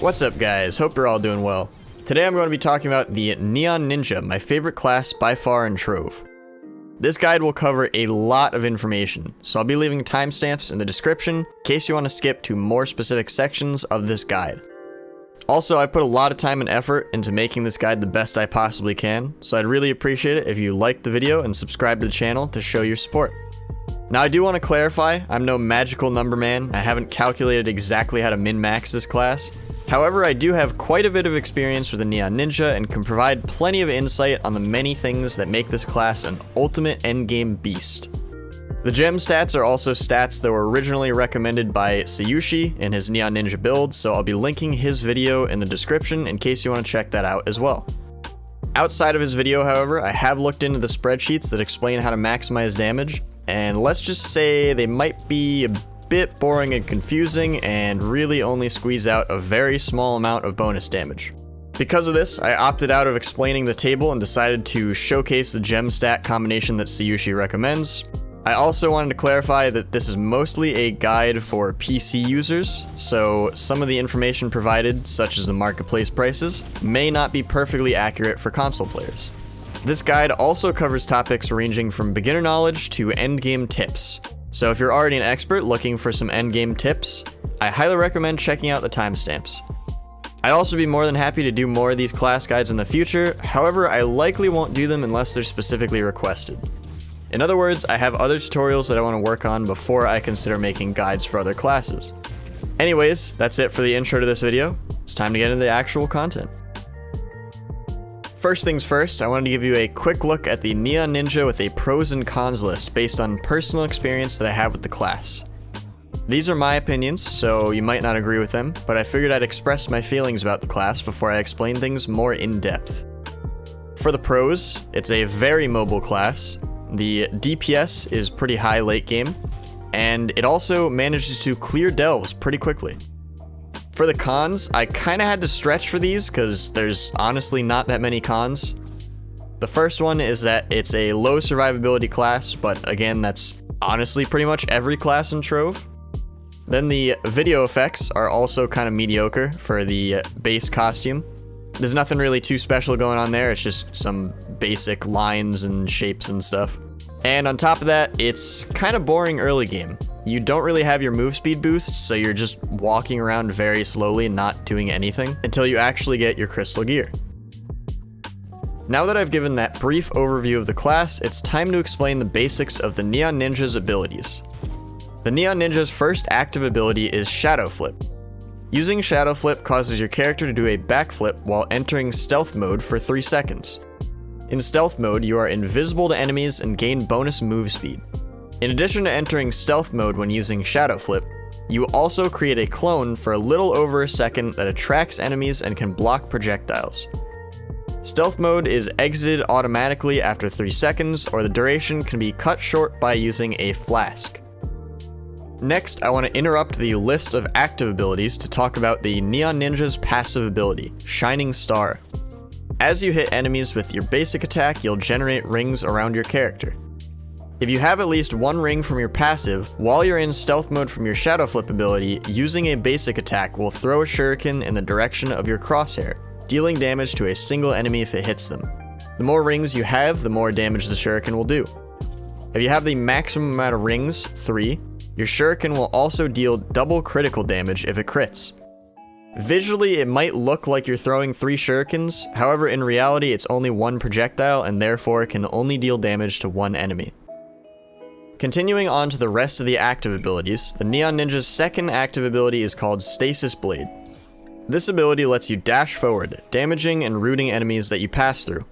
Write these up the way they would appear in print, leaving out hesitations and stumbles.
What's up guys, hope you're all doing well. Today I'm going to be talking about the Neon Ninja, my favorite class by far in Trove. This guide will cover a lot of information, so I'll be leaving timestamps in the description in case you want to skip to more specific sections of this guide. Also, I put a lot of time and effort into making this guide the best I possibly can, so I'd really appreciate it if you liked the video and subscribe to the channel to show your support. Now I do want to clarify, I'm no magical number man, I haven't calculated exactly how to min-max this class. However, I do have quite a bit of experience with the Neon Ninja and can provide plenty of insight on the many things that make this class an ultimate endgame beast. The gem stats are also stats that were originally recommended by Sayushi in his Neon Ninja build, so I'll be linking his video in the description in case you want to check that out as well. Outside of his video, however, I have looked into the spreadsheets that explain how to maximize damage, and let's just say they might be a bit boring and confusing and really only squeeze out a very small amount of bonus damage. Because of this, I opted out of explaining the table and decided to showcase the gem stat combination that Sayushi recommends. I also wanted to clarify that this is mostly a guide for PC users, so some of the information provided, such as the marketplace prices, may not be perfectly accurate for console players. This guide also covers topics ranging from beginner knowledge to endgame tips. So if you're already an expert looking for some endgame tips, I highly recommend checking out the timestamps. I'd also be more than happy to do more of these class guides in the future, however I likely won't do them unless they're specifically requested. In other words, I have other tutorials that I want to work on before I consider making guides for other classes. Anyways, that's it for the intro to this video. It's time to get into the actual content. First things first, I wanted to give you a quick look at the Neon Ninja with a pros and cons list based on personal experience that I have with the class. These are my opinions, so you might not agree with them, but I figured I'd express my feelings about the class before I explain things more in depth. For the pros, it's a very mobile class, the DPS is pretty high late game, and it also manages to clear delves pretty quickly. For the cons, I kinda had to stretch for these because there's honestly not that many cons. The first one is that it's a low survivability class, but again, that's honestly pretty much every class in Trove. Then the video effects are also kind of mediocre for the base costume. There's nothing really too special going on there, it's just some basic lines and shapes and stuff. And on top of that, it's kind of boring early game. You don't really have your move speed boost, so you're just walking around very slowly, not doing anything, until you actually get your crystal gear. Now that I've given that brief overview of the class, it's time to explain the basics of the Neon Ninja's abilities. The Neon Ninja's first active ability is Shadow Flip. Using Shadow Flip causes your character to do a backflip while entering stealth mode for 3 seconds. In stealth mode, you are invisible to enemies and gain bonus move speed. In addition to entering stealth mode when using Shadow Flip, you also create a clone for a little over a second that attracts enemies and can block projectiles. Stealth mode is exited automatically after 3 seconds, or the duration can be cut short by using a flask. Next, I want to interrupt the list of active abilities to talk about the Neon Ninja's passive ability, Shining Star. As you hit enemies with your basic attack, you'll generate rings around your character. If you have at least one ring from your passive, while you're in stealth mode from your Shadow Flip ability, using a basic attack will throw a shuriken in the direction of your crosshair, dealing damage to a single enemy if it hits them. The more rings you have, the more damage the shuriken will do. If you have the maximum amount of rings, 3, your shuriken will also deal double critical damage if it crits. Visually, it might look like you're throwing 3 shurikens, however in reality it's only 1 projectile and therefore can only deal damage to 1 enemy. Continuing on to the rest of the active abilities, the Neon Ninja's second active ability is called Stasis Blade. This ability lets you dash forward, damaging and rooting enemies that you pass through.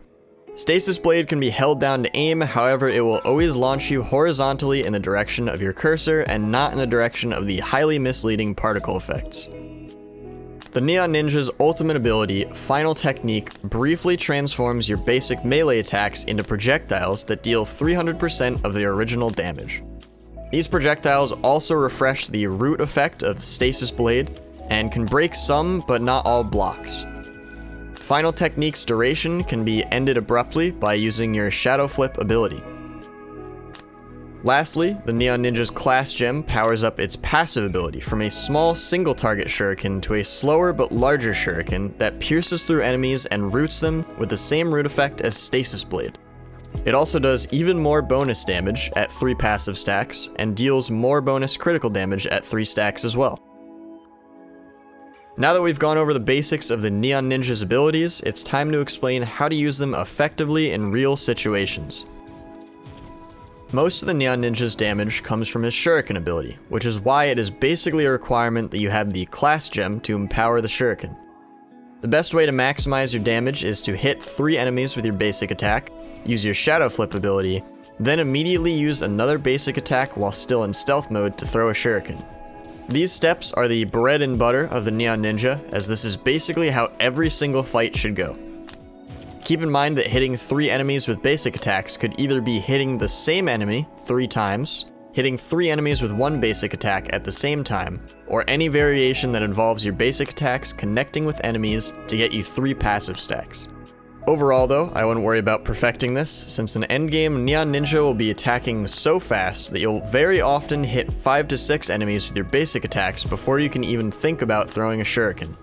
Stasis Blade can be held down to aim, however it will always launch you horizontally in the direction of your cursor and not in the direction of the highly misleading particle effects. The Neon Ninja's ultimate ability, Final Technique, briefly transforms your basic melee attacks into projectiles that deal 300% of their original damage. These projectiles also refresh the root effect of Stasis Blade and can break some but not all blocks. Final Technique's duration can be ended abruptly by using your Shadow Flip ability. Lastly, the Neon Ninja's class gem powers up its passive ability from a small single target shuriken to a slower but larger shuriken that pierces through enemies and roots them with the same root effect as Stasis Blade. It also does even more bonus damage at 3 passive stacks and deals more bonus critical damage at 3 stacks as well. Now that we've gone over the basics of the Neon Ninja's abilities, it's time to explain how to use them effectively in real situations. Most of the Neon Ninja's damage comes from his Shuriken ability, which is why it is basically a requirement that you have the class gem to empower the Shuriken. The best way to maximize your damage is to hit 3 enemies with your basic attack, use your Shadow Flip ability, then immediately use another basic attack while still in stealth mode to throw a Shuriken. These steps are the bread and butter of the Neon Ninja, as this is basically how every single fight should go. Keep in mind that hitting 3 enemies with basic attacks could either be hitting the same enemy 3 times, hitting 3 enemies with 1 basic attack at the same time, or any variation that involves your basic attacks connecting with enemies to get you 3 passive stacks. Overall though, I wouldn't worry about perfecting this, since an endgame Neon Ninja will be attacking so fast that you'll very often hit 5 to 6 enemies with your basic attacks before you can even think about throwing a shuriken.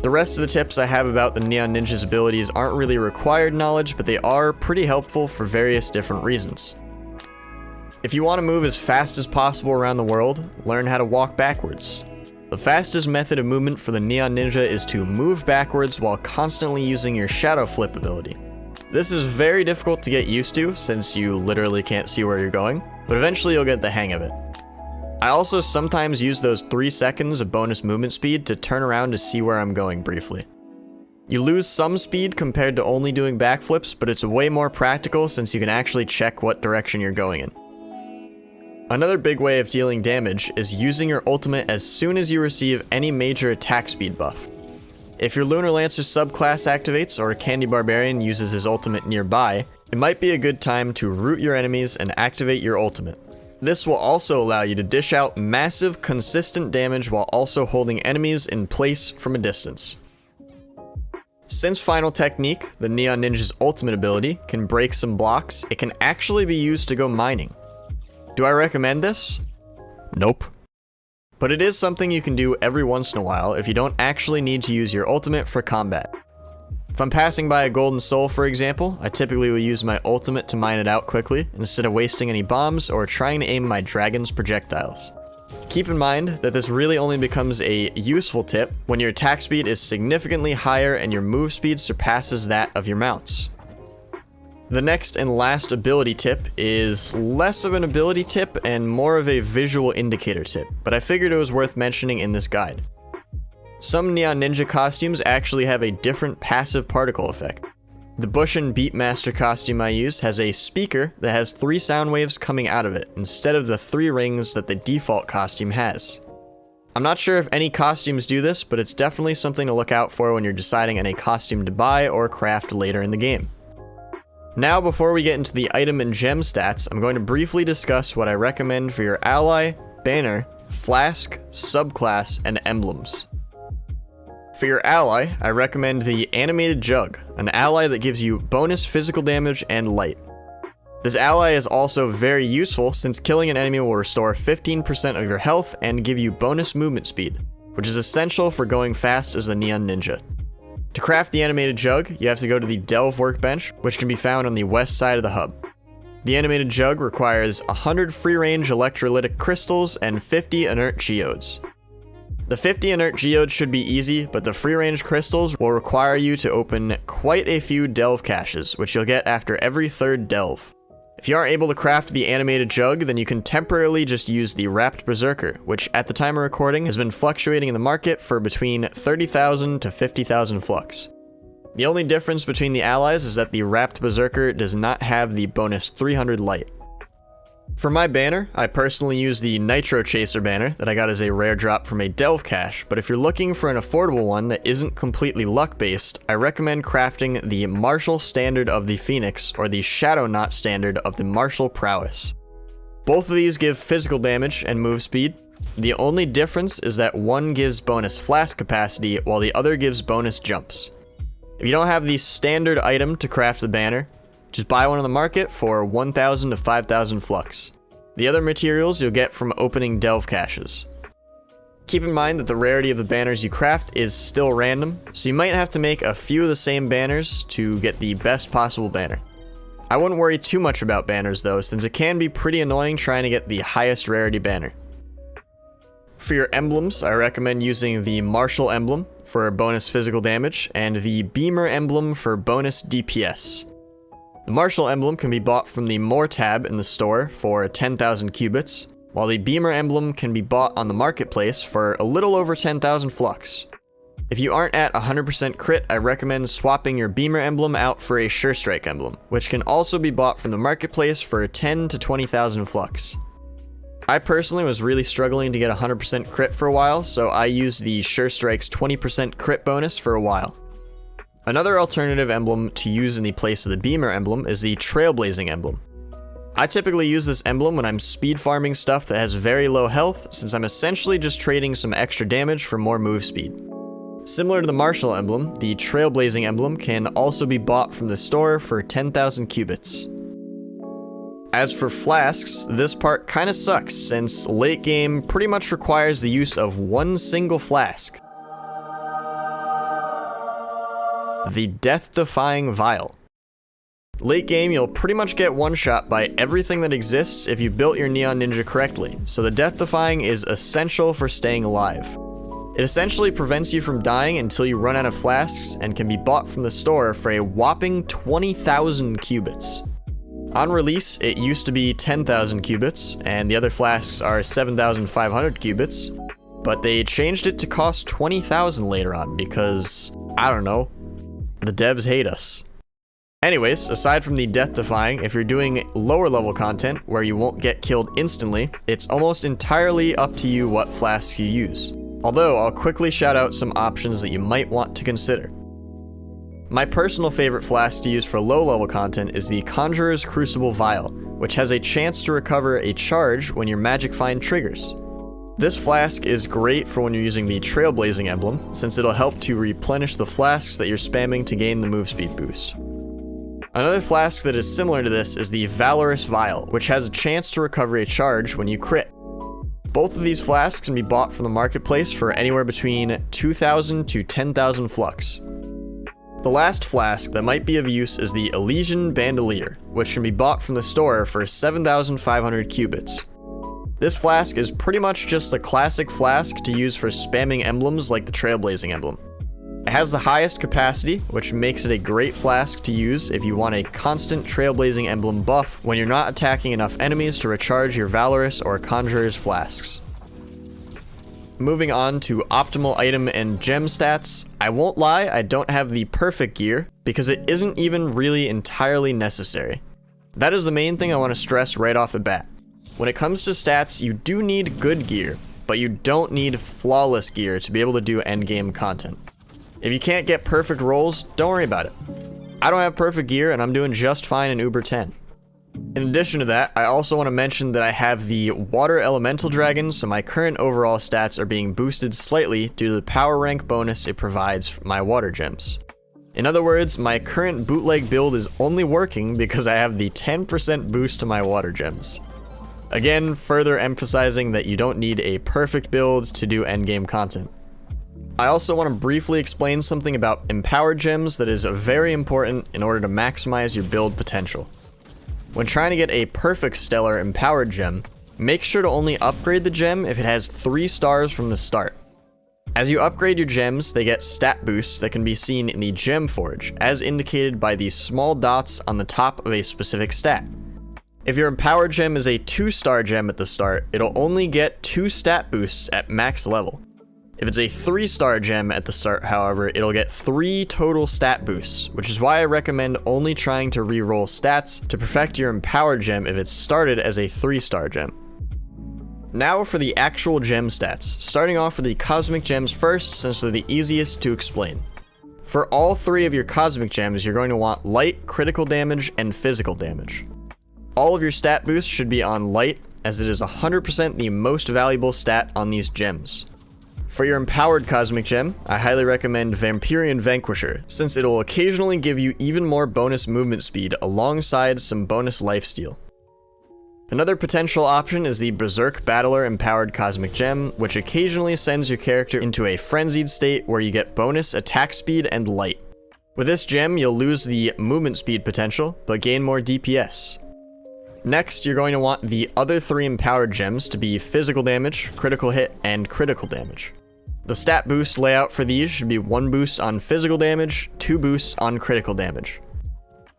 The rest of the tips I have about the Neon Ninja's abilities aren't really required knowledge, but they are pretty helpful for various different reasons. If you want to move as fast as possible around the world, learn how to walk backwards. The fastest method of movement for the Neon Ninja is to move backwards while constantly using your Shadow Flip ability. This is very difficult to get used to since you literally can't see where you're going, but eventually you'll get the hang of it. I also sometimes use those 3 seconds of bonus movement speed to turn around to see where I'm going briefly. You lose some speed compared to only doing backflips, but it's way more practical since you can actually check what direction you're going in. Another big way of dealing damage is using your ultimate as soon as you receive any major attack speed buff. If your Lunar Lancer subclass activates or a Candy Barbarian uses his ultimate nearby, it might be a good time to root your enemies and activate your ultimate. This will also allow you to dish out massive, consistent damage while also holding enemies in place from a distance. Since Final Technique, the Neon Ninja's ultimate ability, can break some blocks, it can actually be used to go mining. Do I recommend this? Nope. But it is something you can do every once in a while if you don't actually need to use your ultimate for combat. If I'm passing by a golden soul, for example, I typically will use my ultimate to mine it out quickly, instead of wasting any bombs or trying to aim my dragon's projectiles. Keep in mind that this really only becomes a useful tip when your attack speed is significantly higher and your move speed surpasses that of your mounts. The next and last ability tip is less of an ability tip and more of a visual indicator tip, but I figured it was worth mentioning in this guide. Some Neon Ninja costumes actually have a different passive particle effect. The Bushin Beatmaster costume I use has a speaker that has 3 sound waves coming out of it, instead of the 3 rings that the default costume has. I'm not sure if any costumes do this, but it's definitely something to look out for when you're deciding on a costume to buy or craft later in the game. Now, before we get into the item and gem stats, I'm going to briefly discuss what I recommend for your ally, banner, flask, subclass, and emblems. For your ally, I recommend the Animated Jug, an ally that gives you bonus physical damage and light. This ally is also very useful since killing an enemy will restore 15% of your health and give you bonus movement speed, which is essential for going fast as the Neon Ninja. To craft the Animated Jug, you have to go to the Delve workbench, which can be found on the west side of the hub. The Animated Jug requires 100 free-range electrolytic crystals and 50 inert geodes. The 50 inert geodes should be easy, but the free-range crystals will require you to open quite a few delve caches, which you'll get after every 3rd delve. If you aren't able to craft the Animated Jug, then you can temporarily just use the Wrapped Berserker, which at the time of recording has been fluctuating in the market for between 30,000 to 50,000 flux. The only difference between the allies is that the Wrapped Berserker does not have the bonus 300 light. For my banner, I personally use the Nitro Chaser banner that I got as a rare drop from a delve cache, but if you're looking for an affordable one that isn't completely luck-based, I recommend crafting the Martial Standard of the Phoenix or the Shadow Knot Standard of the Martial Prowess. Both of these give physical damage and move speed. The only difference is that one gives bonus flask capacity while the other gives bonus jumps. If you don't have the standard item to craft the banner, just buy one on the market for 1,000 to 5,000 flux. The other materials you'll get from opening delve caches. Keep in mind that the rarity of the banners you craft is still random, so you might have to make a few of the same banners to get the best possible banner. I wouldn't worry too much about banners though, since it can be pretty annoying trying to get the highest rarity banner. For your emblems, I recommend using the Martial emblem for bonus physical damage, and the Beamer emblem for bonus DPS. The Martial emblem can be bought from the More tab in the store for 10,000 cubits, while the Beamer emblem can be bought on the marketplace for a little over 10,000 flux. If you aren't at 100% crit, I recommend swapping your Beamer emblem out for a Sure Strike emblem, which can also be bought from the marketplace for 10 to 20,000 flux. I personally was really struggling to get 100% crit for a while, so I used the Sure Strike's 20% crit bonus for a while. Another alternative emblem to use in the place of the Beamer emblem is the Trailblazing emblem. I typically use this emblem when I'm speed farming stuff that has very low health, since I'm essentially just trading some extra damage for more move speed. Similar to the Martial emblem, the Trailblazing emblem can also be bought from the store for 10,000 cubits. As for flasks, this part kinda sucks, since late game pretty much requires the use of one single flask. The Death-Defying Vial. Late game, you'll pretty much get one-shot by everything that exists if you built your Neon Ninja correctly, so the Death-Defying is essential for staying alive. It essentially prevents you from dying until you run out of flasks and can be bought from the store for a whopping 20,000 cubits. On release, it used to be 10,000 cubits, and the other flasks are 7,500 cubits, but they changed it to cost 20,000 later on because, I don't know, the devs hate us. Anyways, aside from the death-defying, if you're doing lower level content where you won't get killed instantly, it's almost entirely up to you what flasks you use. Although, I'll quickly shout out some options that you might want to consider. My personal favorite flask to use for low level content is the Conjurer's Crucible Vial, which has a chance to recover a charge when your Magic Find triggers. This flask is great for when you're using the Trailblazing emblem, since it'll help to replenish the flasks that you're spamming to gain the move speed boost. Another flask that is similar to this is the Valorous Vial, which has a chance to recover a charge when you crit. Both of these flasks can be bought from the marketplace for anywhere between 2,000 to 10,000 flux. The last flask that might be of use is the Elysian Bandolier, which can be bought from the store for 7,500 cubits. This flask is pretty much just a classic flask to use for spamming emblems like the Trailblazing emblem. It has the highest capacity, which makes it a great flask to use if you want a constant Trailblazing emblem buff when you're not attacking enough enemies to recharge your Valorous or Conjurer's flasks. Moving on to optimal item and gem stats, I won't lie, I don't have the perfect gear, because it isn't even really entirely necessary. That is the main thing I want to stress right off the bat. When it comes to stats, you do need good gear, but you don't need flawless gear to be able to do endgame content. If you can't get perfect rolls, don't worry about it. I don't have perfect gear and I'm doing just fine in Uber 10. In addition to that, I also want to mention that I have the Water Elemental Dragon, so my current overall stats are being boosted slightly due to the power rank bonus it provides for my water gems. In other words, my current bootleg build is only working because I have the 10% boost to my water gems. Again, further emphasizing that you don't need a perfect build to do endgame content. I also want to briefly explain something about empowered gems that is very important in order to maximize your build potential. When trying to get a perfect stellar empowered gem, make sure to only upgrade the gem if it has 3 stars from the start. As you upgrade your gems, they get stat boosts that can be seen in the Gem Forge, as indicated by these small dots on the top of a specific stat. If your empowered gem is a 2-star gem at the start, it'll only get 2 stat boosts at max level. If it's a 3-star gem at the start, however, it'll get 3 total stat boosts, which is why I recommend only trying to reroll stats to perfect your empowered gem if it's started as a 3-star gem. Now for the actual gem stats, starting off with the cosmic gems first since they're the easiest to explain. For all 3 of your cosmic gems, you're going to want light, critical damage, and physical damage. All of your stat boosts should be on light, as it is 100% the most valuable stat on these gems. For your empowered cosmic gem, I highly recommend Vampirian Vanquisher, since it'll occasionally give you even more bonus movement speed alongside some bonus lifesteal. Another potential option is the Berserk Battler Empowered Cosmic Gem, which occasionally sends your character into a frenzied state where you get bonus attack speed and light. With this gem, you'll lose the movement speed potential, but gain more DPS. Next, you're going to want the other 3 empowered gems to be physical damage, critical hit, and critical damage. The stat boost layout for these should be 1 boost on physical damage, 2 boosts on critical damage.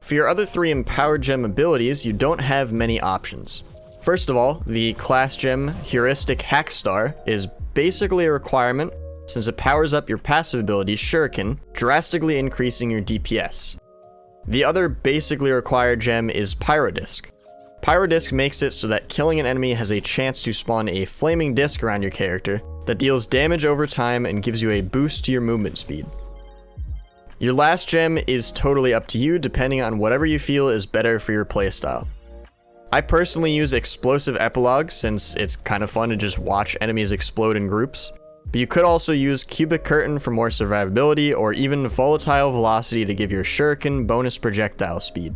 For your other 3 empowered gem abilities, you don't have many options. First of all, the class gem Heuristic Hack Star is basically a requirement since it powers up your passive ability Shuriken, drastically increasing your DPS. The other basically required gem is Pyrodisc. Pyrodisc makes it so that killing an enemy has a chance to spawn a flaming disc around your character that deals damage over time and gives you a boost to your movement speed. Your last gem is totally up to you depending on whatever you feel is better for your playstyle. I personally use Explosive Epilogue since it's kind of fun to just watch enemies explode in groups, but you could also use Cubic Curtain for more survivability or even Volatile Velocity to give your Shuriken bonus projectile speed.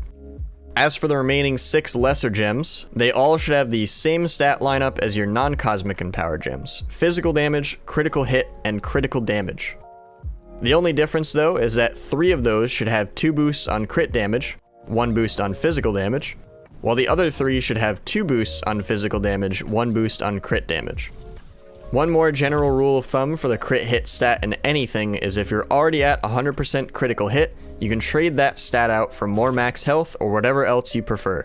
As for the remaining 6 lesser gems, they all should have the same stat lineup as your non-cosmic empowered gems: physical damage, critical hit, and critical damage. The only difference though is that 3 of those should have 2 boosts on crit damage, 1 boost on physical damage, while the other 3 should have 2 boosts on physical damage, 1 boost on crit damage. One more general rule of thumb for the crit hit stat in anything is if you're already at 100% critical hit, you can trade that stat out for more max health or whatever else you prefer.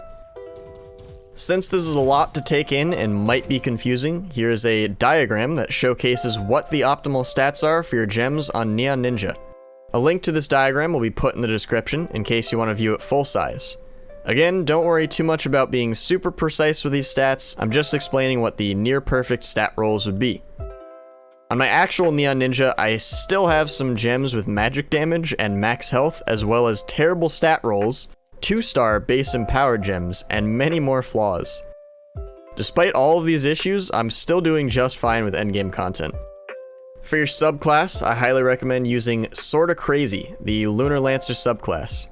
Since this is a lot to take in and might be confusing, here is a diagram that showcases what the optimal stats are for your gems on Neon Ninja. A link to this diagram will be put in the description in case you want to view it full size. Again, don't worry too much about being super precise with these stats, I'm just explaining what the near perfect stat rolls would be. On my actual Neon Ninja, I still have some gems with magic damage and max health, as well as terrible stat rolls, 2-star base empowered gems, and many more flaws. Despite all of these issues, I'm still doing just fine with endgame content. For your subclass, I highly recommend using Sorta Crazy, the Lunar Lancer subclass.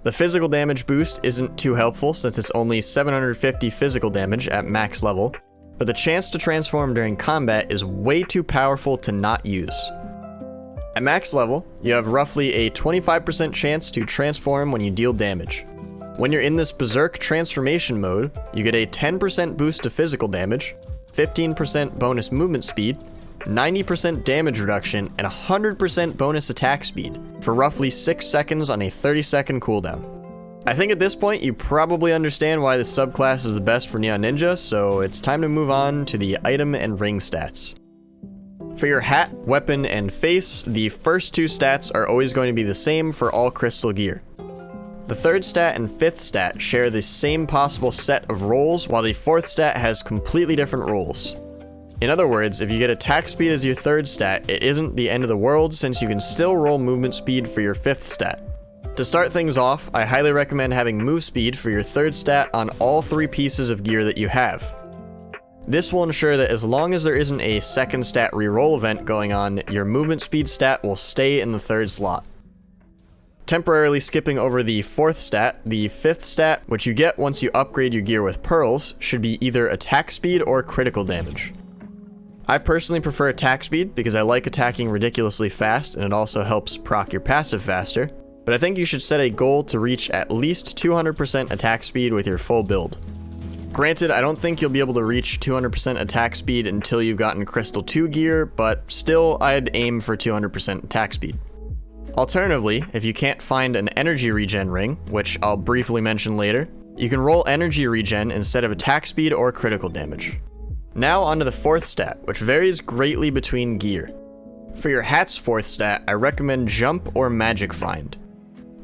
The physical damage boost isn't too helpful since it's only 750 physical damage at max level, but the chance to transform during combat is way too powerful to not use. At max level, you have roughly a 25% chance to transform when you deal damage. When you're in this Berserk transformation mode, you get a 10% boost to physical damage, 15% bonus movement speed, 90% damage reduction, and 100% bonus attack speed, for roughly 6 seconds on a 30-second cooldown. I think at this point you probably understand why this subclass is the best for Neon Ninja, so it's time to move on to the item and ring stats. For your hat, weapon, and face, the first 2 stats are always going to be the same for all crystal gear. The 3rd stat and 5th stat share the same possible set of rolls, while the 4th stat has completely different rolls. In other words, if you get attack speed as your 3rd stat, it isn't the end of the world since you can still roll movement speed for your 5th stat. To start things off, I highly recommend having move speed for your 3rd stat on all 3 pieces of gear that you have. This will ensure that as long as there isn't a 2nd stat reroll event going on, your movement speed stat will stay in the 3rd slot. Temporarily skipping over the 4th stat, the 5th stat, which you get once you upgrade your gear with pearls, should be either attack speed or critical damage. I personally prefer attack speed because I like attacking ridiculously fast and it also helps proc your passive faster, but I think you should set a goal to reach at least 200% attack speed with your full build. Granted, I don't think you'll be able to reach 200% attack speed until you've gotten Crystal 2 gear, but still I'd aim for 200% attack speed. Alternatively, if you can't find an energy regen ring, which I'll briefly mention later, you can roll energy regen instead of attack speed or critical damage. Now onto the 4th stat, which varies greatly between gear. For your hat's 4th stat, I recommend Jump or Magic Find.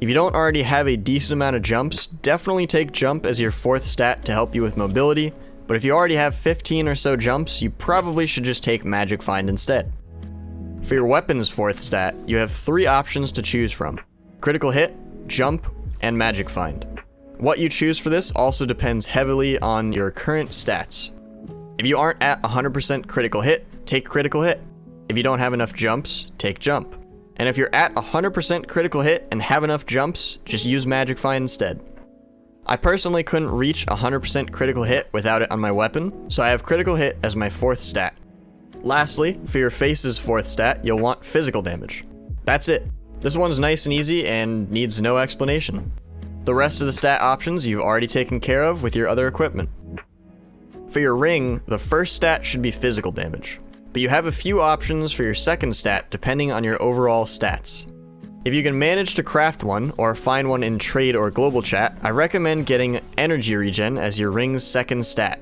If you don't already have a decent amount of jumps, definitely take Jump as your 4th stat to help you with mobility, but if you already have 15 or so jumps, you probably should just take Magic Find instead. For your weapon's 4th stat, you have 3 options to choose from: Critical Hit, Jump, and Magic Find. What you choose for this also depends heavily on your current stats. If you aren't at 100% critical hit, take critical hit. If you don't have enough jumps, take jump. And if you're at 100% critical hit and have enough jumps, just use Magic Find instead. I personally couldn't reach 100% critical hit without it on my weapon, so I have critical hit as my 4th stat. Lastly, for your face's 4th stat, you'll want physical damage. That's it. This one's nice and easy and needs no explanation. The rest of the stat options you've already taken care of with your other equipment. For your ring, the first stat should be physical damage, but you have a few options for your second stat depending on your overall stats. If you can manage to craft one, or find one in trade or global chat, I recommend getting energy regen as your ring's second stat.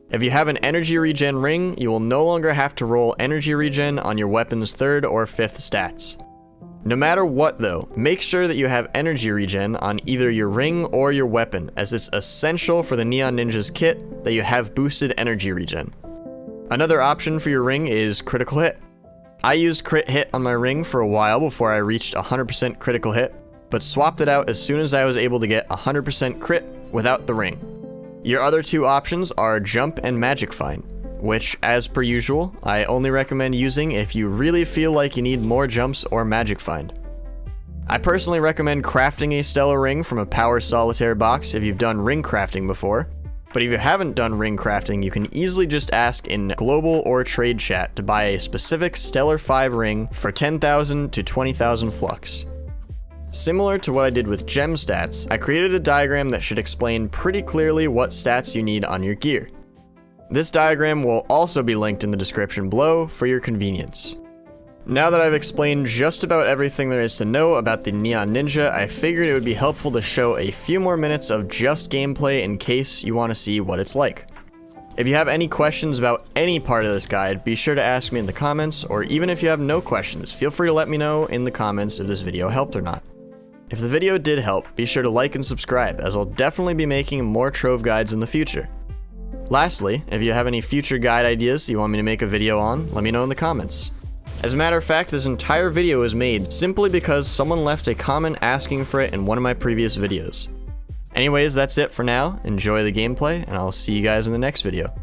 If you have an energy regen ring, you will no longer have to roll energy regen on your weapon's 3rd or 5th stats. No matter what though, make sure that you have energy regen on either your ring or your weapon, as it's essential for the Neon Ninja's kit that you have boosted energy regen. Another option for your ring is critical hit. I used crit hit on my ring for a while before I reached 100% critical hit, but swapped it out as soon as I was able to get 100% crit without the ring. Your other 2 options are jump and magic find, which, as per usual, I only recommend using if you really feel like you need more jumps or magic find. I personally recommend crafting a stellar ring from a power solitaire box if you've done ring crafting before, but if you haven't done ring crafting, you can easily just ask in global or trade chat to buy a specific stellar 5 ring for 10,000 to 20,000 flux. Similar to what I did with gem stats, I created a diagram that should explain pretty clearly what stats you need on your gear. This diagram will also be linked in the description below for your convenience. Now that I've explained just about everything there is to know about the Neon Ninja, I figured it would be helpful to show a few more minutes of just gameplay in case you want to see what it's like. If you have any questions about any part of this guide, be sure to ask me in the comments, or even if you have no questions, feel free to let me know in the comments if this video helped or not. If the video did help, be sure to like and subscribe, as I'll definitely be making more Trove guides in the future. Lastly, if you have any future guide ideas you want me to make a video on, let me know in the comments. As a matter of fact, this entire video was made simply because someone left a comment asking for it in one of my previous videos. Anyways, that's it for now. Enjoy the gameplay, and I'll see you guys in the next video.